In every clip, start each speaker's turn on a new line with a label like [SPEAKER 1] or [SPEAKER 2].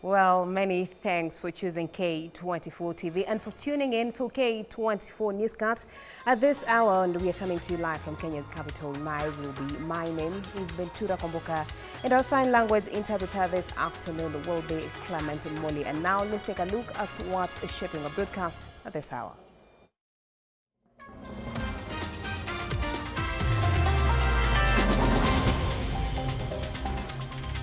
[SPEAKER 1] Well, many thanks for choosing K24 TV and for tuning in for K24 Newscast. At this hour, and we are coming to you live from Kenya's capital, Nairobi. My name is Bentura Komboka, and our sign language interpreter this afternoon will be Clement Moli. And now let's take a look at what is shaping our broadcast at this hour.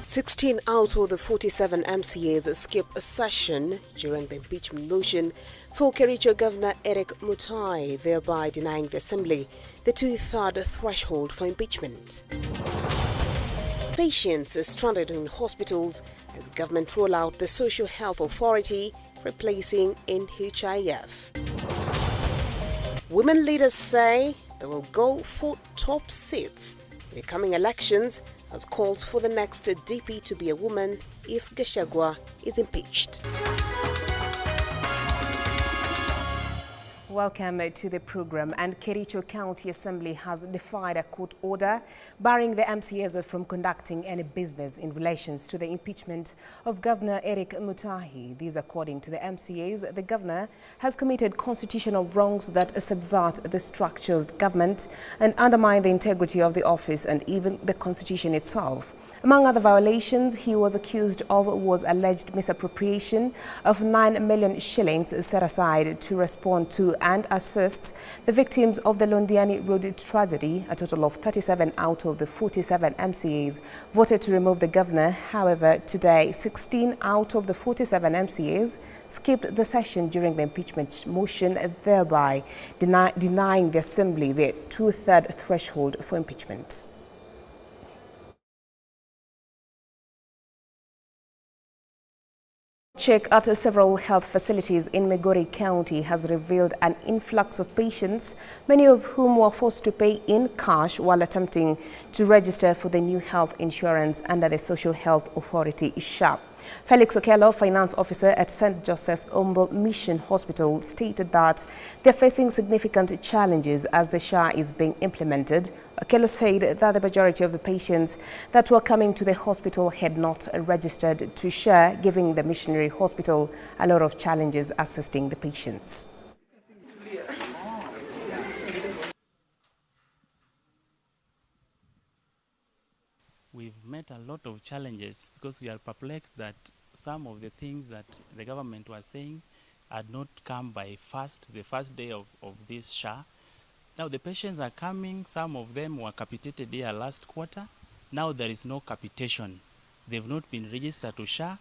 [SPEAKER 1] 16 out of the 47 MCAs skipped a session during the impeachment motion for Kericho Governor Eric Mutai, thereby denying the Assembly the two-thirds threshold for impeachment. Patients stranded in hospitals as government roll out the Social Health Authority, replacing NHIF. Women leaders say they will go for top seats in the coming elections, as calls for the next DP to be a woman if Gachagua is impeached. Welcome to the program. And Kericho County Assembly has defied a court order barring the MCAs from conducting any business in relations to the impeachment of Governor Eric Mutai. This, according to the MCAs, the governor has committed constitutional wrongs that subvert the structure of government and undermine the integrity of the office and even the constitution itself. Among other violations he was accused of was alleged misappropriation of 9 million shillings set aside to respond to and assist the victims of the Londiani Road tragedy. A total of 37 out of the 47 MCAs voted to remove the governor. However, today 16 out of the 47 MCAs skipped the session during the impeachment motion, thereby denying the Assembly the two-thirds threshold for impeachment. Check at several health facilities in Migori County has revealed an influx of patients, many of whom were forced to pay in cash while attempting to register for the new health insurance under the Social Health Authority, SHA. Felix Okello, finance officer at St. Joseph Ombo Mission Hospital, stated that they're facing significant challenges as the SHA is being implemented. Okello said that the majority of the patients that were coming to the hospital had not registered to SHA, giving the missionary hospital a lot of challenges assisting the patients.
[SPEAKER 2] We've met a lot of challenges because we are perplexed that some of the things that the government was saying had not come by the first day of this SHA. Now the patients are coming, some of them were capitated here last quarter. Now there is no capitation. They've not been registered to SHA.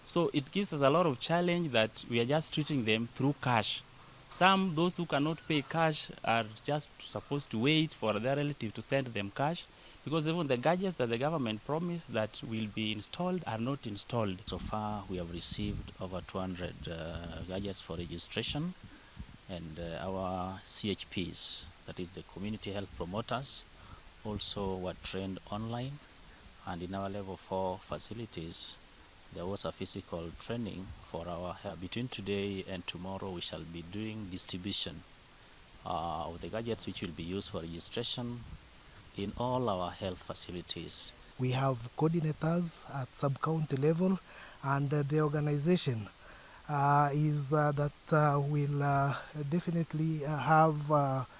[SPEAKER 2] So it gives us a lot of challenge that we are just treating them through cash. Those who cannot pay cash are just supposed to wait for their relative to send them cash, because even the gadgets that the government promised that will be installed are not installed.
[SPEAKER 3] So far, we have received over 200 gadgets for registration, and our CHPs, that is the community health promoters, also were trained online. And in our level 4 facilities, there was a physical training for our health. Between today and tomorrow, we shall be doing distribution of the gadgets which will be used for registration in all our health facilities.
[SPEAKER 4] We have coordinators at sub-county level, and the organization is that will definitely have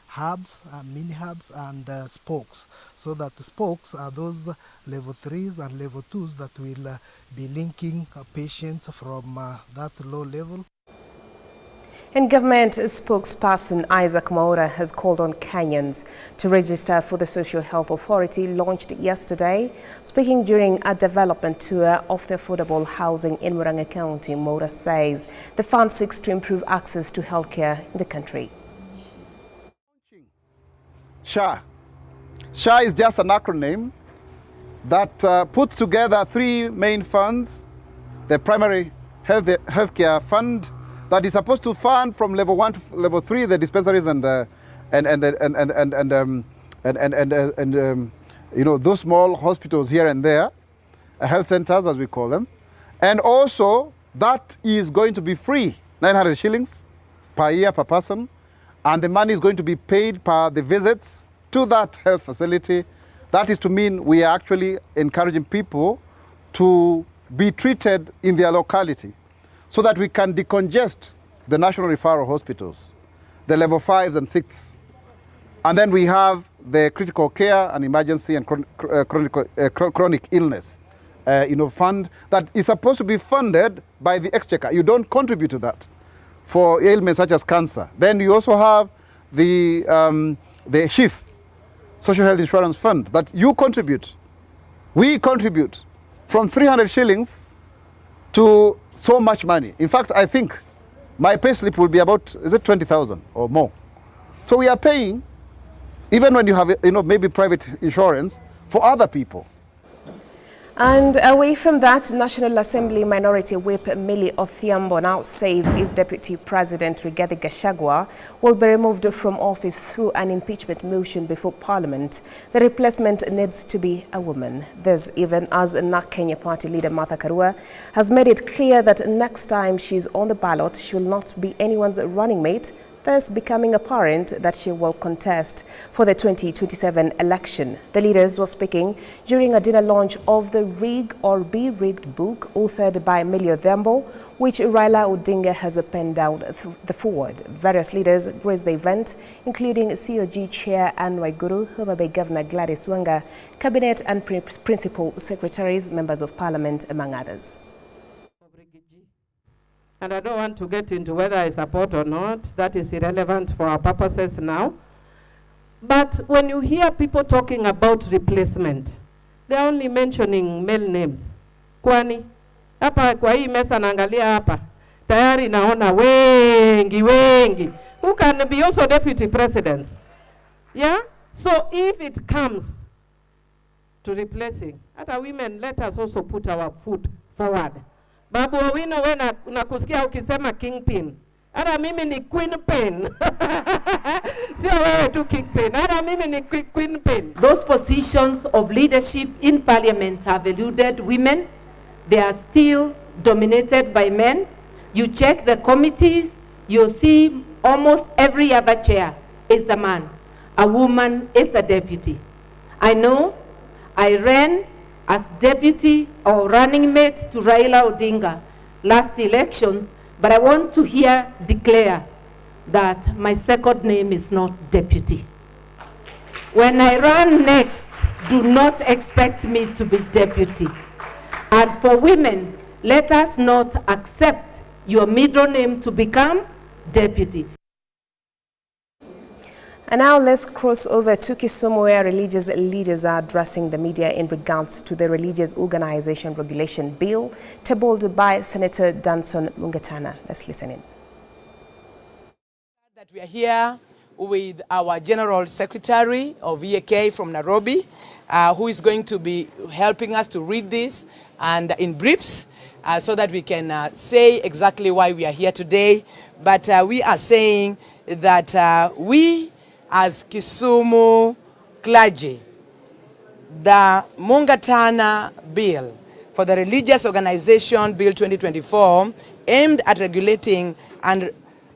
[SPEAKER 4] hubs, mini hubs and spokes, so that the spokes are those level 3s and level 2s that will be linking patients from that low level.
[SPEAKER 1] And government spokesperson Isaac Mwaura has called on Kenyans to register for the Social Health Authority launched yesterday. Speaking during a development tour of the affordable housing in Murang'a County, Mwaura says the fund seeks to improve access to healthcare in the country.
[SPEAKER 5] SHA. SHA is just an acronym that puts together three main funds: the primary healthcare fund, that is supposed to fund from level 1 to level 3 the dispensaries and those small hospitals here and there, health centers as we call them, and also that is going to be free, 900 shillings per year per person, and the money is going to be paid per the visits to that health facility. That is to mean we are actually encouraging people to be treated in their locality, so that we can decongest the national referral hospitals, the level 5s and 6s. And then we have the critical care and emergency and chronic illness fund that is supposed to be funded by the exchequer. You don't contribute to that for ailments such as cancer. Then you also have the SHIF, Social Health Insurance Fund, that you contribute. We contribute from 300 shillings to so much money. In fact, I think my pay slip will be about, is it 20,000 or more? So we are paying, even when you have, maybe private insurance, for other people.
[SPEAKER 1] And away from that, National Assembly Minority Whip Millie Odhiambo now says if Deputy President Rigathi Gachagua will be removed from office through an impeachment motion before Parliament, the replacement needs to be a woman. This even as NARC Kenya Party leader Martha Karua has made it clear that next time she's on the ballot, she will not be anyone's running mate, thus becoming apparent that she will contest for the 2027 election. The leaders were speaking during a dinner launch of the Rig or Be Rigged book authored by Millie Odhiambo, which Raila Odinga has penned down the forward. Various leaders graced the event, including COG Chair Anne Waiguru, Homa Bay Governor Gladys Wanga, Cabinet and Principal Secretaries, Members of Parliament, among others.
[SPEAKER 6] And I don't want to get into whether I support or not. That is irrelevant for our purposes now. But when you hear people talking about replacement, they're only mentioning male names. Kwani, hapa kwa hii mesa naangalia hapa, tayari naona wengi, who can be also deputy presidents. Yeah? So if it comes to replacing, other women, let us also put our foot forward. Babu Owino, we nakusikia ukisema kingpin. Hata mimi ni queenpin. Sio wewe tu kingpin. Hata mimi ni queenpin.
[SPEAKER 7] Those positions of leadership in parliament have eluded women. They are still dominated by men. You check the committees, you see almost every other chair is a man. A woman is a deputy. I know I ran as deputy or running mate to Raila Odinga last elections, but I want to declare that my second name is not deputy. When I run next, do not expect me to be deputy. And for women, let us not accept your middle name to become deputy.
[SPEAKER 1] And now let's cross over to Kisumu, where religious leaders are addressing the media in regards to the Religious Organization Regulation Bill tabled by Senator Danson Mungatana. Let's listen in.
[SPEAKER 8] That we are here with our General Secretary of EAK from Nairobi, who is going to be helping us to read this and in briefs so that we can say exactly why we are here today. But we are saying that we as Kisumu clergy, the Mungatana Bill for the Religious Organization Bill 2024 aimed at regulating and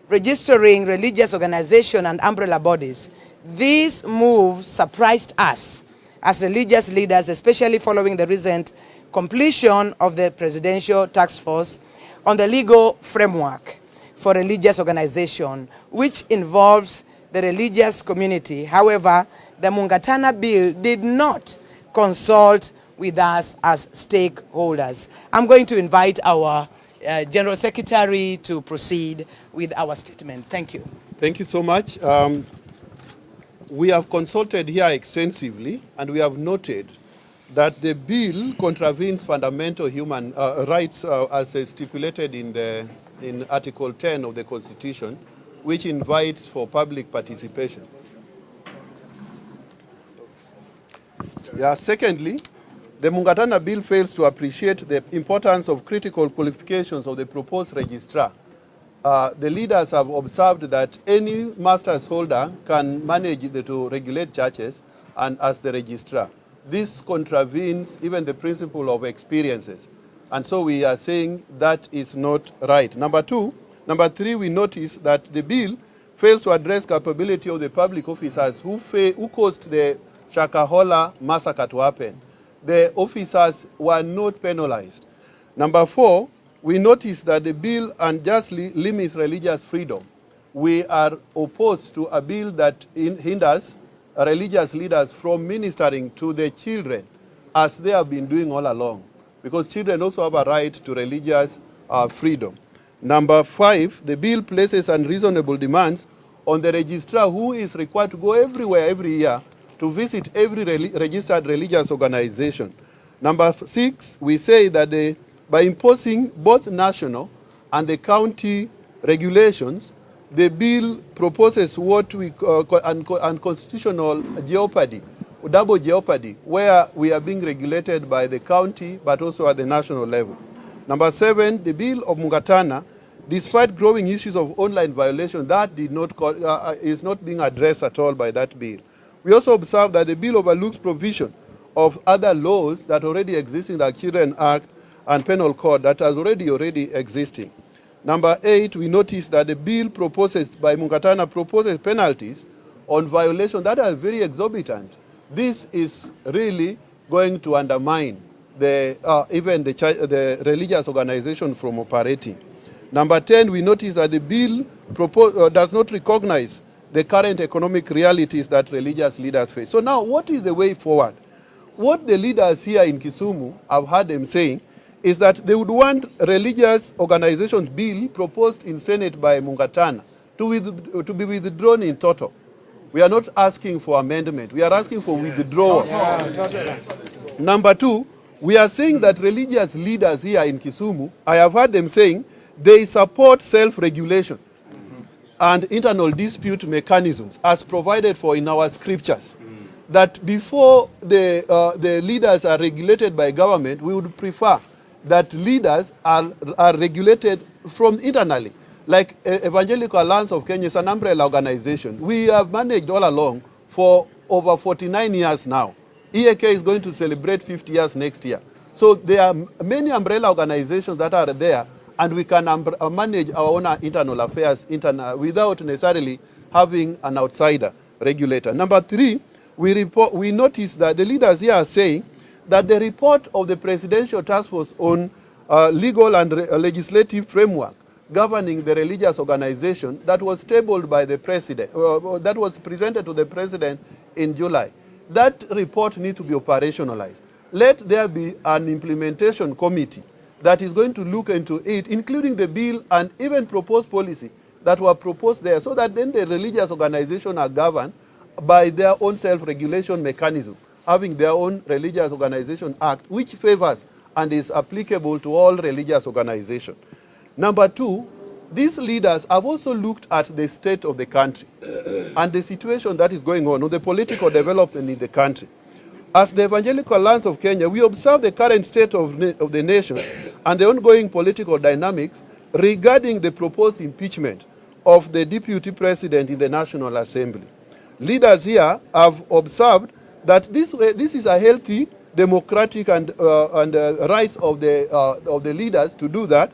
[SPEAKER 8] registering religious organizations and umbrella bodies. This move surprised us as religious leaders, especially following the recent completion of the Presidential Task Force on the legal framework for religious organization, which involves the religious community. However, the Mungatana Bill did not consult with us as stakeholders. I'm going to invite our General Secretary to proceed with our statement. Thank you.
[SPEAKER 9] Thank you so much. We have consulted here extensively, and we have noted that the bill contravenes fundamental human rights as stipulated in Article 10 of the Constitution, which invites for public participation. Secondly, the Mungatana bill fails to appreciate the importance of critical qualifications of the proposed registrar. The leaders have observed that any master's holder can manage to regulate churches and as the registrar. This contravenes even the principle of experiences. And so we are saying that is not right. Number three, we notice that the bill fails to address capability of the public officers who caused the Shakahola massacre to happen. The officers were not penalized. Number 4, we notice that the bill unjustly limits religious freedom. We are opposed to a bill that hinders religious leaders from ministering to the children as they have been doing all along, because children also have a right to religious freedom. Number 5, the bill places unreasonable demands on the registrar, who is required to go everywhere every year to visit every registered religious organization. Number 6, we say that by imposing both national and the county regulations, the bill proposes what we call unconstitutional jeopardy, double jeopardy, where we are being regulated by the county but also at the national level. Number 7, the bill of Mungatana, despite growing issues of online violation, that is not being addressed at all by that bill. We also observe that the bill overlooks provision of other laws that already exist in the Children Act and Penal Code that are already existing. Number 8, we notice that the bill by Mungatana proposes penalties on violation that are very exorbitant. This is really going to undermine even the religious organization from operating. Number 10, we notice that the bill does not recognize the current economic realities that religious leaders face. So now, what is the way forward? What the leaders here in Kisumu, I've heard them saying, is that they would want religious organizations bill proposed in Senate by Mungatana to be withdrawn in total. We are not asking for amendment. We are asking for withdrawal. Number 2, we are saying that religious leaders here in Kisumu, I have heard them saying, they support self-regulation and internal dispute mechanisms as provided for in our scriptures. That before the leaders are regulated by government, we would prefer that leaders are regulated from internally. Like Evangelical Alliance of Kenya is an umbrella organization. We have managed all along for over 49 years now. EAK is going to celebrate 50 years next year. So there are many umbrella organizations that are there, and we can manage our own internal affairs without necessarily having an outsider regulator. Number 3, we notice that the leaders here are saying that the report of the Presidential Task Force on legal and legislative framework governing the religious organization that was tabled by the President, that was presented to the President in July, that report needs to be operationalized. Let there be an implementation committee that is going to look into it, including the bill and even proposed policy that were proposed there, so that then the religious organizations are governed by their own self-regulation mechanism, having their own Religious Organization Act, which favors and is applicable to all religious organizations. Number 2, these leaders have also looked at the state of the country and the situation that is going on, or the political development in the country. As the Evangelical Alliance of Kenya, we observe the current state of the nation and the ongoing political dynamics regarding the proposed impeachment of the Deputy President in the National Assembly. Leaders here have observed that this is a healthy, democratic and rights of the leaders to do that.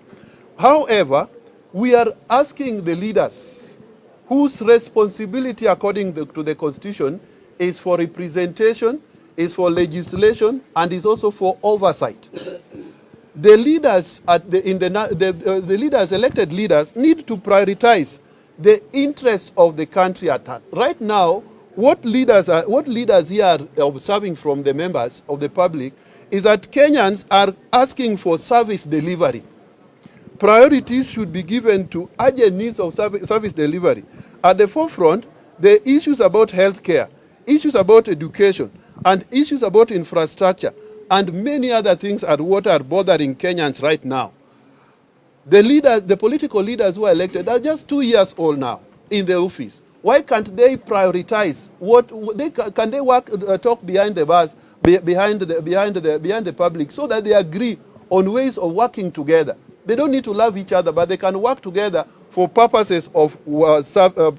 [SPEAKER 9] However, we are asking the leaders whose responsibility according to the Constitution is for representation, is for legislation, and is also for oversight. The leaders, the leaders, elected leaders, need to prioritize the interest of the country at heart. Right now, what leaders here are observing from the members of the public is that Kenyans are asking for service delivery. priorities should be given to urgent needs of service delivery. At the forefront, the issues about healthcare, issues about education, and issues about infrastructure, and many other things are what are bothering Kenyans right now. The leaders, the political leaders who are elected are just 2 years old now in the office. Why can't they prioritize can they talk behind the bars, behind the public, so that they agree on ways of working together? They don't need to love each other, but they can work together for purposes of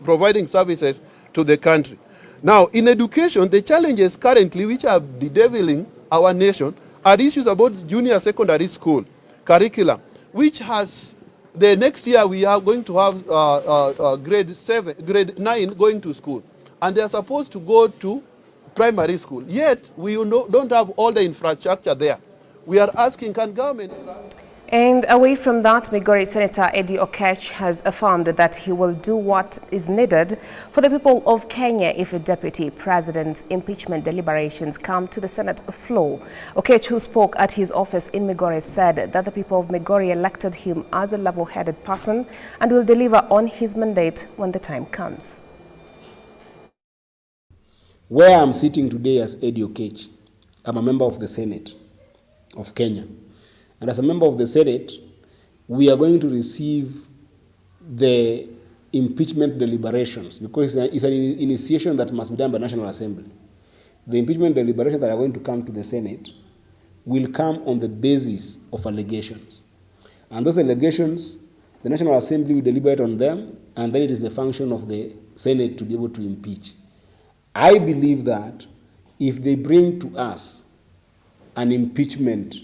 [SPEAKER 9] providing services to the country. Now, in education, the challenges currently which are bedeviling our nation are issues about junior secondary school curriculum, which has, the next year we are going to have grade 9 going to school, and they are supposed to go to primary school. Yet, we don't have all the infrastructure there. We are asking, can government...
[SPEAKER 1] And away from that, Migori Senator Eddie Oketch has affirmed that he will do what is needed for the people of Kenya if a deputy president's impeachment deliberations come to the Senate floor. Oketch, who spoke at his office in Migori, said that the people of Migori elected him as a level-headed person and will deliver on his mandate when the time comes.
[SPEAKER 10] Where I'm sitting today as Eddie Oketch, I'm a member of the Senate of Kenya. And as a member of the Senate, we are going to receive the impeachment deliberations because it's an initiation that must be done by National Assembly. The impeachment deliberations that are going to come to the Senate will come on the basis of allegations. And those allegations, the National Assembly will deliberate on them, and then it is the function of the Senate to be able to impeach. I believe that if they bring to us an impeachment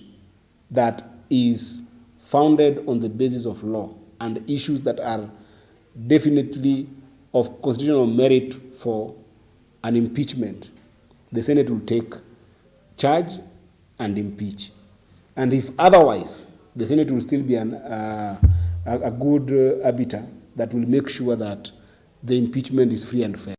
[SPEAKER 10] that is founded on the basis of law and issues that are definitely of constitutional merit for an impeachment, the Senate will take charge and impeach. And if otherwise, the Senate will still be a good arbiter that will make sure that the impeachment is free and fair.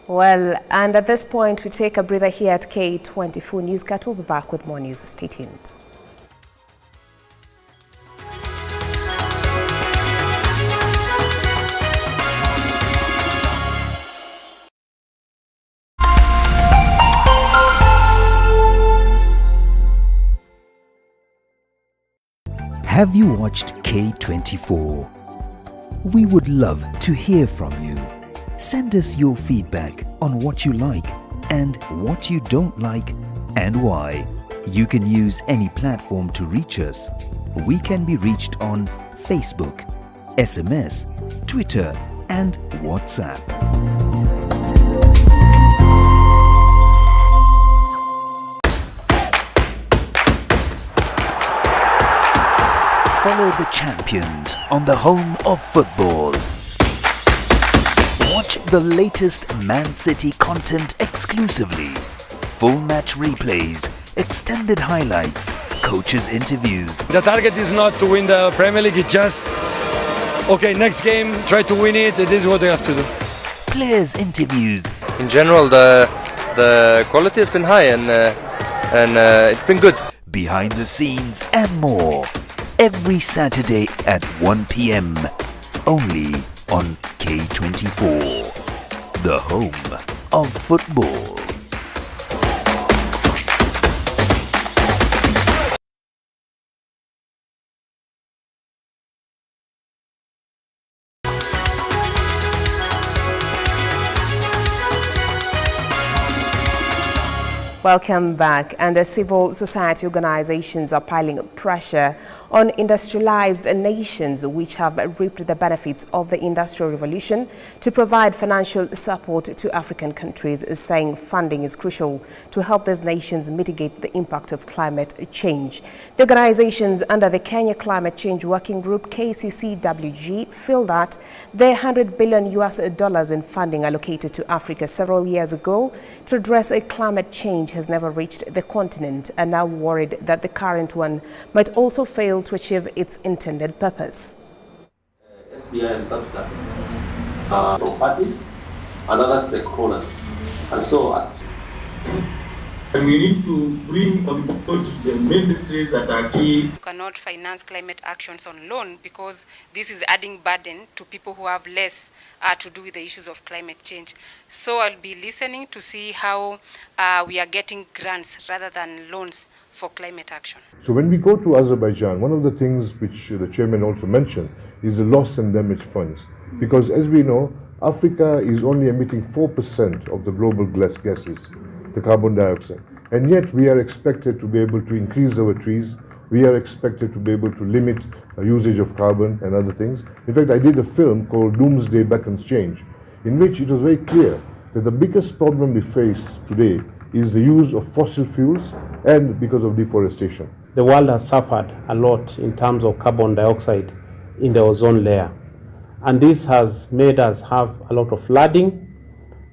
[SPEAKER 1] Well, and at this point, we take a breather here at K24 Newscat. We'll be back with more news. Stay tuned.
[SPEAKER 11] Have you watched K24? We would love to hear from you. Send us your feedback on what you like and what you don't like and why. You can use any platform to reach us. We can be reached on Facebook, SMS, Twitter, and WhatsApp. Follow the champions on the home of football. Watch the latest Man City content exclusively. Full match replays, extended highlights, coaches' interviews.
[SPEAKER 12] The target is not to win the Premier League, it's just, okay, next game, try to win it, this is what we have to do.
[SPEAKER 11] Players' interviews.
[SPEAKER 13] In general, the quality has been high and it's been good.
[SPEAKER 11] Behind the scenes and more. Every Saturday at 1 p.m. only on K24, the home of football.
[SPEAKER 1] Welcome back. And the civil society organizations are piling pressure on industrialized nations which have reaped the benefits of the Industrial Revolution to provide financial support to African countries, saying funding is crucial to help these nations mitigate the impact of climate change. The organizations under the Kenya Climate Change Working Group, KCCWG, feel that the $100 billion in funding allocated to Africa several years ago to address climate change has never reached the continent, and now worried that the current one might also fail to achieve its intended purpose.
[SPEAKER 14] SBI and SAFTA from parties and other stakeholders. And so
[SPEAKER 15] And we need to bring on board the ministries that are key.
[SPEAKER 16] You cannot finance climate actions on loan because this is adding burden to people who have less to do with the issues of climate change. So I'll be listening to see how we are getting grants rather than loans for climate action.
[SPEAKER 17] So when we go to Azerbaijan, one of the things which the chairman also mentioned is the loss and damage funds. Because as we know, Africa is only emitting 4% of the global gases, the carbon dioxide. And yet we are expected to be able to increase our trees. We are expected to be able to limit usage of carbon and other things. In fact, I did a film called Doomsday Beckons Change, in which it was very clear that the biggest problem we face today is the use of fossil fuels and because of deforestation.
[SPEAKER 18] The world has suffered a lot in terms of carbon dioxide in the ozone layer. And this has made us have a lot of flooding.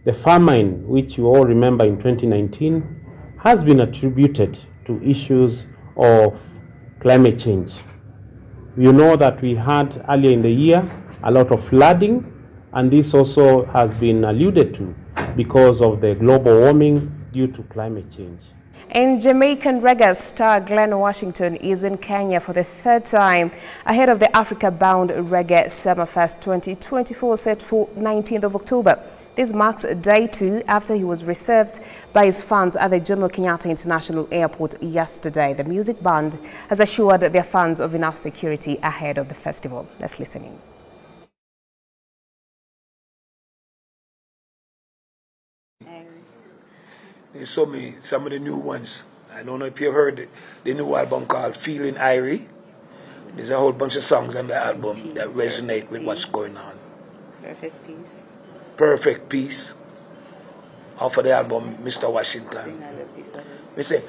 [SPEAKER 18] The famine, which you all remember in 2019, has been attributed to issues of climate change. You know that we had earlier in the year a lot of flooding, and this also has been alluded to because of the global warming due to climate change.
[SPEAKER 1] And Jamaican reggae star Glen Washington is in Kenya for the third time ahead of the Africa-bound Reggae Summerfest 2024 set for 19th of October. This marks day 2 after he was received by his fans at the Jomo Kenyatta International Airport yesterday. The music band has assured their fans of enough security ahead of the festival. Let's listen in.
[SPEAKER 19] There's some of the new ones. I don't know if you've heard the new album called Feeling Irie. There's a whole bunch of songs on the album that resonate with what's going on.
[SPEAKER 20] Perfect Peace.
[SPEAKER 19] Perfect Peace. Off of the album Mr. Washington. We say,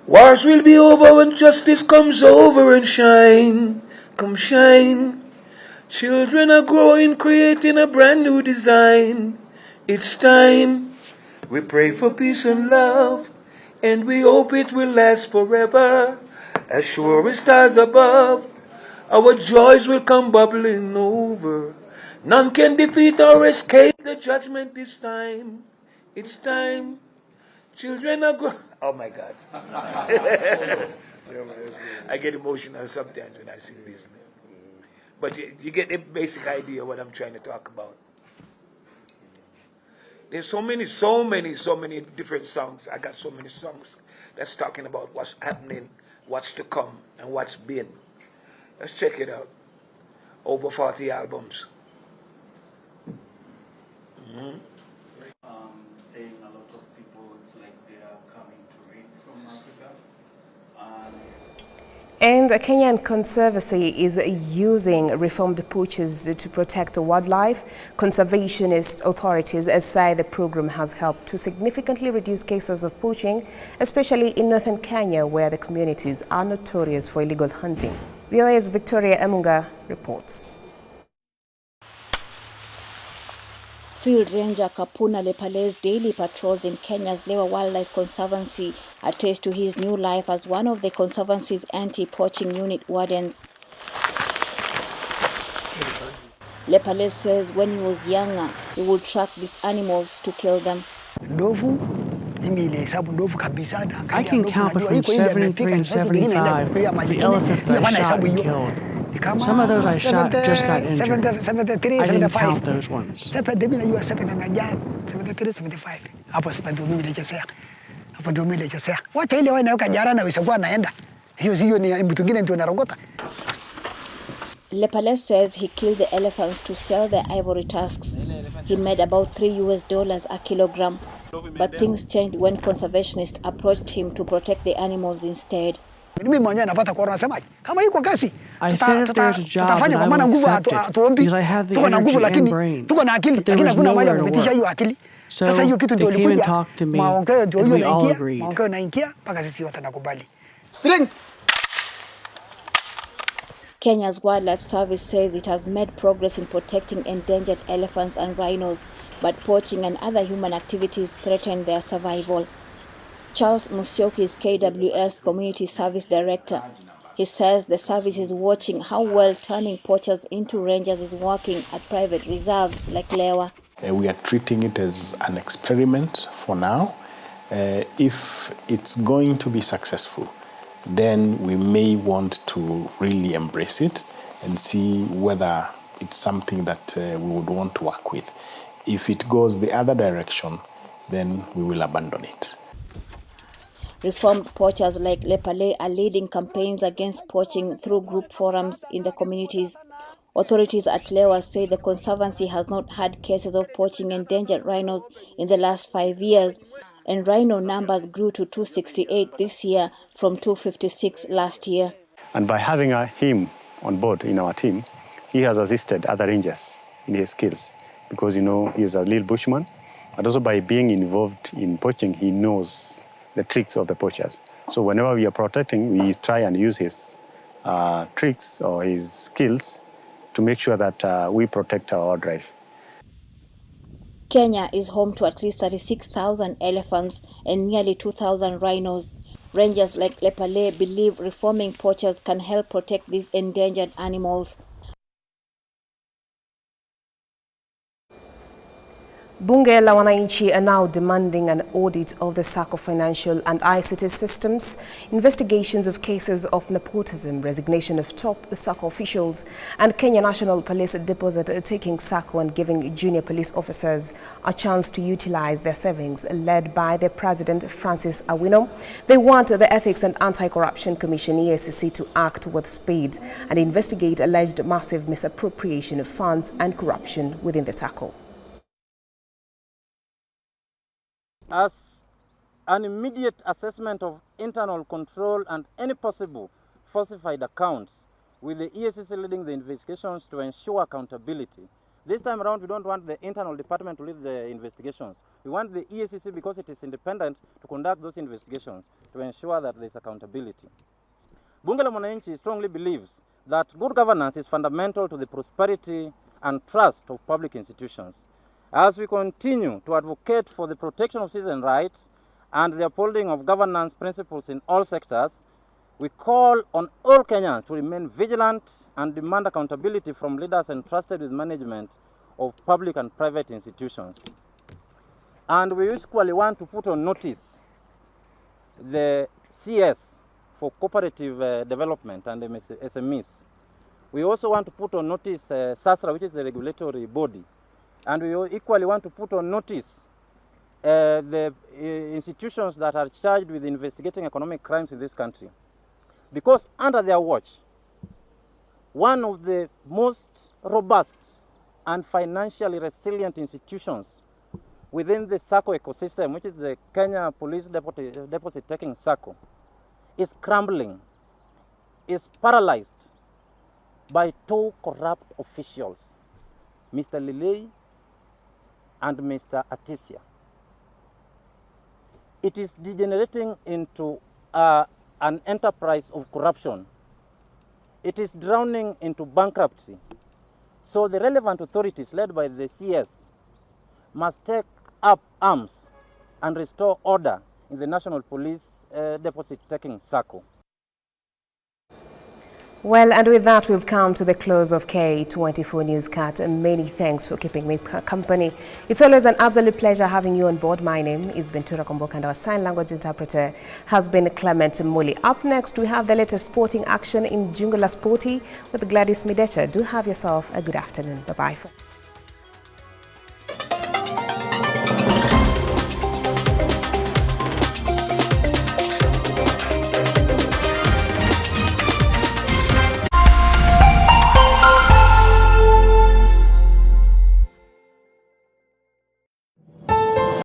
[SPEAKER 19] wars will be over when justice comes over and shine. Come shine. Children are growing, creating a brand new design. It's time. We pray for peace and love, and we hope it will last forever. As sure as stars above, our joys will come bubbling over. None can defeat or escape the judgment this time. It's time. Children are growing. Oh my God. I get emotional sometimes when I sing this. But you get the basic idea of what I'm trying to talk about. There's so many different songs. I got so many songs that's talking about what's happening, what's to come, and what's been. Let's check it out. Over 40 albums.
[SPEAKER 2] Saying a lot of people, it's like they are coming to read from Africa.
[SPEAKER 1] And Kenyan Conservancy is using reformed poachers to protect wildlife. Conservationist authorities say the program has helped to significantly reduce cases of poaching, especially in northern Kenya, where the communities are notorious for illegal hunting. VOA's Victoria Emunga reports.
[SPEAKER 21] Field Ranger Kapuna Lepale's daily patrols in Kenya's Lewa Wildlife Conservancy attest to his new life as one of the Conservancy's anti-poaching unit wardens. Lepale says when he was younger, he would track these animals to kill them.
[SPEAKER 22] I can count between 73 and 75 the elephants that I shot and killed. Some of those I shot just got injured. I didn't count those ones.
[SPEAKER 21] Lepale says he killed the elephants to sell their ivory tusks. He made about $3 a kilogram. But things changed when conservationists approached him to protect the animals instead.
[SPEAKER 22] I said if there's a job, then I will accept it, because I have the energy and brain, but there was nowhere to work. So they came and talked to me, and we all agreed.
[SPEAKER 21] Kenya's Wildlife Service says it has made progress in protecting endangered elephants and rhinos, but poaching and other human activities threaten their survival. Charles Musyoki is KWS Community Service Director. He says the service is watching how well turning poachers into rangers is working at private reserves like Lewa.
[SPEAKER 23] We are treating it as an experiment for now,
[SPEAKER 3] If it's going to be successful, then we may want to really embrace it and see whether it's something that we would want to work with. If it goes the other direction, then we will abandon it.
[SPEAKER 21] Reformed poachers like Lepale are leading campaigns against poaching through group forums in the communities. Authorities at Lewa say the Conservancy has not had cases of poaching endangered rhinos in the last 5 years, and rhino numbers grew to 268 this year from 256 last year.
[SPEAKER 20] And by having him on board in our team, he has assisted other rangers in his skills because, you know, he's a little bushman. And also by being involved in poaching, he knows the tricks of the poachers. So whenever we are protecting, we try and use his tricks or his skills to make sure that we protect our wildlife.
[SPEAKER 21] Kenya is home to at least 36,000 elephants and nearly 2,000 rhinos. Rangers like Lepale believe reforming poachers can help protect these endangered animals.
[SPEAKER 1] Bunge la Wananchi are now demanding an audit of the SACCO financial and ICT systems, investigations of cases of nepotism, resignation of top SACCO officials, and Kenya National Police Deposit taking SACCO and giving junior police officers a chance to utilize their savings, led by their President Francis Awino. They want the Ethics and Anti-Corruption Commission, EACC, to act with speed and investigate alleged massive misappropriation of funds and corruption within the SACCO.
[SPEAKER 23] As an immediate assessment of internal control and any possible falsified accounts, with the EACC leading the investigations to ensure accountability. This time around, we don't want the internal department to lead the investigations. We want the EACC, because it is independent, to conduct those investigations to ensure that there is accountability. Bunge la Mwananchi strongly believes that good governance is fundamental to the prosperity and trust of public institutions. As we continue to advocate for the protection of citizen rights and the upholding of governance principles in all sectors, we call on all Kenyans to remain vigilant and demand accountability from leaders entrusted with management of public and private institutions. And we equally want to put on notice the CS for cooperative development and SMEs. We also want to put on notice SASRA, which is the regulatory body. And we equally want to put on notice the institutions that are charged with investigating economic crimes in this country. Because under their watch, one of the most robust and financially resilient institutions within the SACCO ecosystem, which is the Kenya Police Deposit Taking SACCO, is crumbling, is paralyzed by two corrupt officials, Mr. Lilei and Mr. Atisia. It is degenerating into an enterprise of corruption. It is drowning into bankruptcy. So the relevant authorities, led by the CS, must take up arms and restore order in the National Police Deposit Taking SACCO.
[SPEAKER 1] Well, and with that, we've come to the close of K24 Newscast. Many thanks for keeping me company. It's always an absolute pleasure having you on board. My name is Bentura Komboka, and our sign language interpreter has been Clement Muli. Up next, we have the latest sporting action in Jungla Sporty with Gladys Midecha. Do have yourself a good afternoon. Bye-bye.